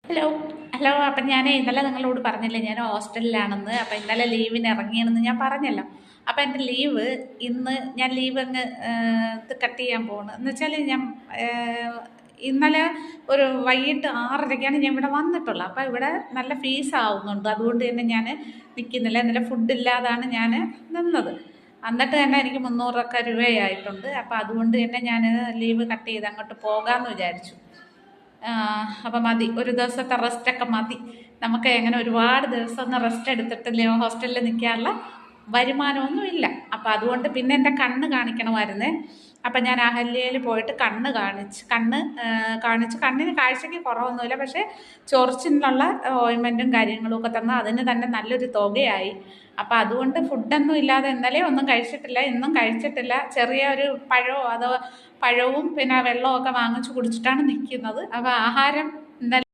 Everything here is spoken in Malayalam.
Hello hello. അപ്പം ഞാൻ ഇന്നലെ നിങ്ങളോട് പറഞ്ഞില്ലേ ഞാൻ ഹോസ്റ്റലിലാണെന്ന്. അപ്പം ഇന്നലെ ലീവിന് ഇറങ്ങിയാണെന്ന് ഞാൻ പറഞ്ഞല്ലോ. അപ്പം എൻ്റെ ലീവ് ഇന്ന് ഞാൻ ലീവ് അങ്ങ് ഇത് കട്ട് ചെയ്യാൻ പോകുന്നു. എന്ന് വെച്ചാൽ ഞാൻ ഇന്നലെ ഒരു വൈകിട്ട് 6:30ക്കാണ് ഞാൻ ഇവിടെ വന്നിട്ടുള്ളത്. അപ്പം ഇവിടെ നല്ല ഫീസ് ആവുന്നുണ്ട്. അതുകൊണ്ട് തന്നെ ഞാൻ നിൽക്കുന്നില്ല. ഇന്നലെ ഫുഡില്ലാതാണ് ഞാൻ നിന്നത്. എന്നിട്ട് തന്നെ എനിക്ക് 300 രൂപയായിട്ടുണ്ട്. അപ്പം അതുകൊണ്ട് തന്നെ ഞാൻ ലീവ് കട്ട് ചെയ്ത് അങ്ങോട്ട് പോകാമെന്ന് വിചാരിച്ചു. അപ്പം മതി, ഒരു ദിവസത്തെ റെസ്റ്റൊക്കെ മതി. നമുക്ക് എങ്ങനെ ഒരുപാട് ദിവസം ഒന്ന് റെസ്റ്റ് എടുത്തിട്ടില്ല, ഹോസ്റ്റലിൽ നിൽക്കാനുള്ള വരുമാനമൊന്നും ഇല്ല. അപ്പം അതുകൊണ്ട് പിന്നെ എൻ്റെ കണ്ണ് കാണിക്കണമായിരുന്നേ. അപ്പം ഞാൻ അഹല്യയിൽ പോയിട്ട് കാണിച്ച് കണ്ണിന് കാഴ്ചയ്ക്ക് കുറവൊന്നുമില്ല. പക്ഷേ ചൊറിച്ചിനുള്ള ഓയിൻമെൻറ്റും കാര്യങ്ങളും ഒക്കെ തന്ന് അതിന് തന്നെ നല്ലൊരു തുകയായി. അപ്പം അതുകൊണ്ട് ഫുഡൊന്നും ഇല്ലാതെ ഇന്നലെ ഒന്നും കഴിച്ചിട്ടില്ല, ഇന്നും കഴിച്ചിട്ടില്ല. ചെറിയ ഒരു പഴവും പിന്നെ വെള്ളമൊക്കെ വാങ്ങിച്ച് കുടിച്ചിട്ടാണ് നിൽക്കുന്നത്. അപ്പോൾ ആഹാരം ഇന്നലെ